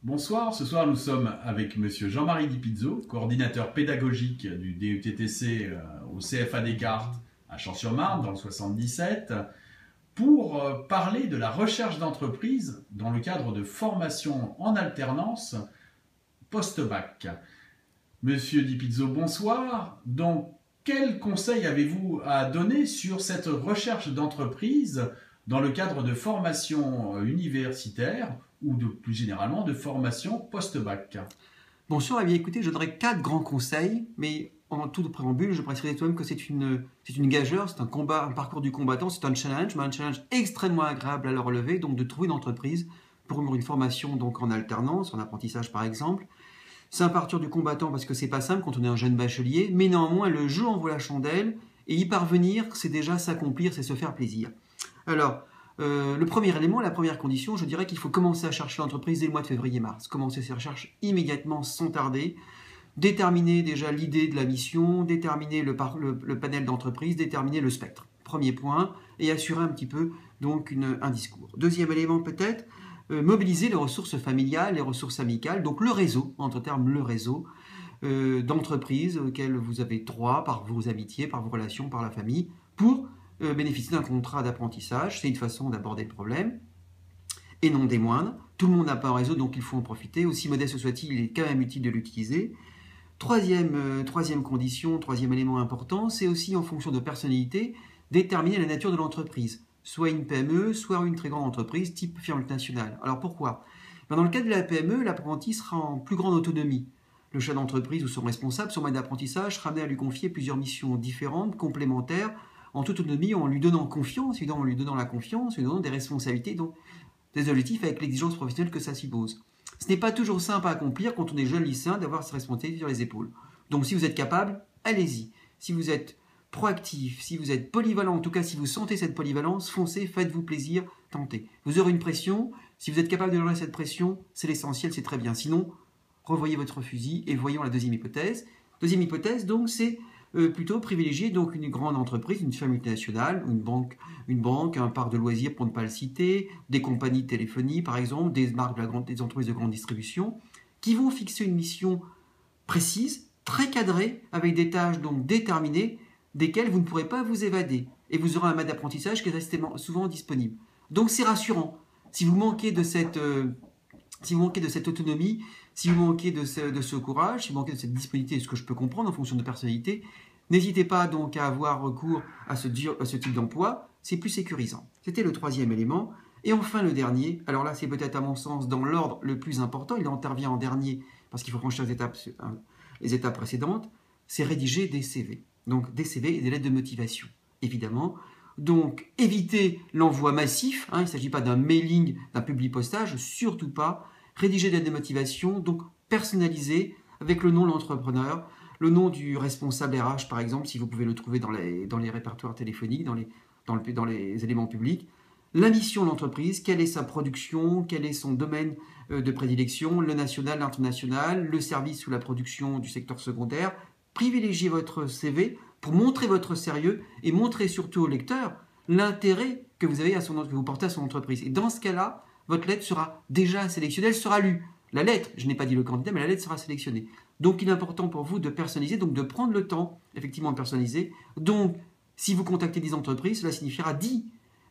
Bonsoir, ce soir nous sommes avec Monsieur Jean-Marie Di Pizzo, coordinateur pédagogique du DUTTC au CFA Descartes à Champs-sur-Marne dans le 77, pour parler de la recherche d'entreprise dans le cadre de formation en alternance post-bac. Monsieur Di Pizzo, bonsoir. Donc, quels conseils avez-vous à donner sur cette recherche d'entreprise dans le cadre de formation universitaire ou plus généralement de formation post-bac? Bonsoir, eh bien écoutez, je donnerai 4 grands conseils, mais en tout de préambule, je préciserai tout de même que c'est une gageure, c'est un combat, un parcours du combattant, c'est un challenge, mais un challenge extrêmement agréable à le relever, donc de trouver une entreprise pour une formation donc en alternance, en apprentissage par exemple. C'est un parcours du combattant parce que c'est pas simple quand on est un jeune bachelier, mais néanmoins le jeu en vaut la chandelle, et y parvenir, c'est déjà s'accomplir, c'est se faire plaisir. Alors, le premier élément, la première condition, je dirais qu'il faut commencer à chercher l'entreprise dès le mois de février-mars. Commencer ses recherches immédiatement, sans tarder. Déterminer déjà l'idée de la mission, déterminer le panel d'entreprise, déterminer le spectre. Premier point, et assurer un petit peu donc un discours. Deuxième élément peut-être, mobiliser les ressources familiales, les ressources amicales, donc le réseau, entre termes le réseau, d'entreprises auxquelles vous avez droit par vos amitiés, par vos relations, par la famille, pour bénéficier d'un contrat d'apprentissage. C'est une façon d'aborder le problème, et non des moindres. Tout le monde n'a pas un réseau, donc il faut en profiter. Aussi modeste soit-il, il est quand même utile de l'utiliser. Troisième condition, troisième élément important, c'est aussi en fonction de personnalité, déterminer la nature de l'entreprise. Soit une PME, soit une très grande entreprise, type firme nationale. Alors pourquoi? Dans le cas de la PME, l'apprenti sera en plus grande autonomie. Le chef d'entreprise ou son responsable, son maître d'apprentissage, sera amené à lui confier plusieurs missions différentes, complémentaires, en toute autonomie, en lui donnant confiance, évidemment en lui donnant la confiance, en lui donnant des responsabilités, donc des objectifs avec l'exigence professionnelle que ça suppose. Ce n'est pas toujours simple à accomplir quand on est jeune lycéen d'avoir ces responsabilités sur les épaules. Donc si vous êtes capable, allez-y. Si vous êtes proactif, si vous êtes polyvalent, en tout cas si vous sentez cette polyvalence, foncez, faites-vous plaisir, tentez. Vous aurez une pression, si vous êtes capable de gérer cette pression, c'est l'essentiel, c'est très bien. Sinon, revoyez votre fusil et voyons la deuxième hypothèse. Deuxième hypothèse, donc, c'est plutôt privilégier donc une grande entreprise, une firme multinationale, une banque, un parc de loisirs pour ne pas le citer, des compagnies de téléphonie par exemple, des marques des entreprises de grande distribution, qui vont fixer une mission précise, très cadrée, avec des tâches donc déterminées, desquelles vous ne pourrez pas vous évader. Et vous aurez un maître d'apprentissage qui est souvent disponible. Donc c'est rassurant. Si vous manquez de cette autonomie, si vous manquez de ce courage, si vous manquez de cette disponibilité, ce que je peux comprendre en fonction de personnalité, n'hésitez pas donc à avoir recours à ce type d'emploi, c'est plus sécurisant. C'était le troisième élément. Et enfin le dernier, alors là c'est peut-être à mon sens dans l'ordre le plus important, il intervient en dernier parce qu'il faut franchir les étapes précédentes, c'est rédiger des CV. Donc des CV et des lettres de motivation, évidemment. Donc évitez l'envoi massif, il ne s'agit pas d'un mailing, d'un publipostage, surtout pas. Rédiger des lettres de motivation, donc personnalisées, avec le nom de l'entrepreneur, le nom du responsable RH par exemple, si vous pouvez le trouver dans les répertoires téléphoniques, dans les éléments publics. La mission de l'entreprise, quelle est sa production, quel est son domaine de prédilection, le national, l'international, le service ou la production du secteur secondaire. Privilégiez votre CV pour montrer votre sérieux et montrer surtout au lecteur l'intérêt que vous portez à son entreprise. Et dans ce cas-là, votre lettre sera déjà sélectionnée, elle sera lue. La lettre, je n'ai pas dit le candidat, mais la lettre sera sélectionnée. Donc il est important pour vous de personnaliser, donc de prendre le temps, effectivement, de personnaliser. Donc, si vous contactez 10 entreprises, cela signifiera 10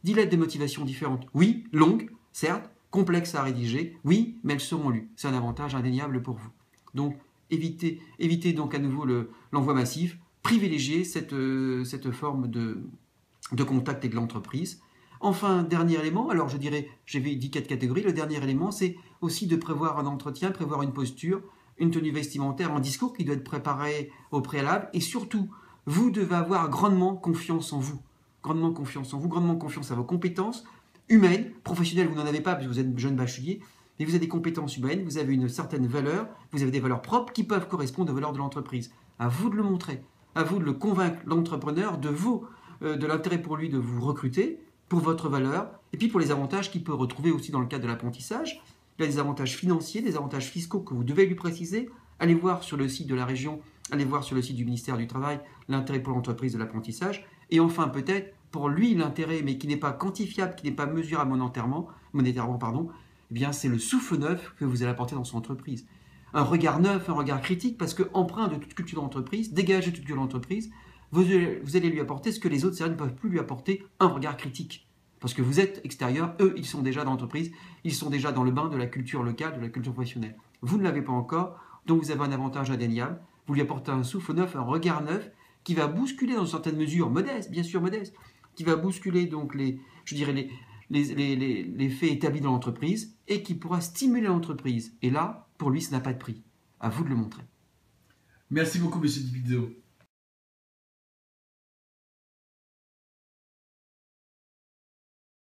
lettres de motivation différentes. Oui, longues, certes, complexes à rédiger, oui, mais elles seront lues. C'est un avantage indéniable pour vous. Donc, évitez donc à nouveau l'envoi massif, privilégiez cette forme de contact avec l'entreprise. Enfin, dernier élément, alors j'avais dit 4 catégories, le dernier élément, c'est aussi de prévoir un entretien, prévoir une posture, une tenue vestimentaire, un discours qui doit être préparé au préalable, et surtout, vous devez avoir grandement confiance en vous, grandement confiance à vos compétences humaines, professionnelles, vous n'en avez pas parce que vous êtes jeune bachelier, mais vous avez des compétences humaines, vous avez une certaine valeur, vous avez des valeurs propres qui peuvent correspondre aux valeurs de l'entreprise. À vous de le montrer, à vous de le convaincre, l'entrepreneur, de l'intérêt pour lui de vous recruter, pour votre valeur, et puis pour les avantages qu'il peut retrouver aussi dans le cadre de l'apprentissage. Il y a des avantages financiers, des avantages fiscaux que vous devez lui préciser. Allez voir sur le site de la région, allez voir sur le site du ministère du Travail l'intérêt pour l'entreprise de l'apprentissage. Et enfin, peut-être, pour lui, l'intérêt, mais qui n'est pas quantifiable, qui n'est pas mesurable monétairement, eh bien, c'est le souffle neuf que vous allez apporter dans son entreprise. Un regard neuf, un regard critique, parce que empreint de toute culture d'entreprise, dégagé de toute culture d'entreprise, vous allez lui apporter ce que les autres services ne peuvent plus lui apporter, un regard critique. Parce que vous êtes extérieur, eux, ils sont déjà dans l'entreprise, ils sont déjà dans le bain de la culture locale, de la culture professionnelle. Vous ne l'avez pas encore, donc vous avez un avantage indéniable. Vous lui apportez un souffle neuf, un regard neuf, qui va bousculer dans une certaine mesure, modeste, bien sûr modeste, qui va bousculer donc les faits établis dans l'entreprise et qui pourra stimuler l'entreprise. Et là, pour lui, ça n'a pas de prix. À vous de le montrer. Merci beaucoup, Monsieur Di Pizzo.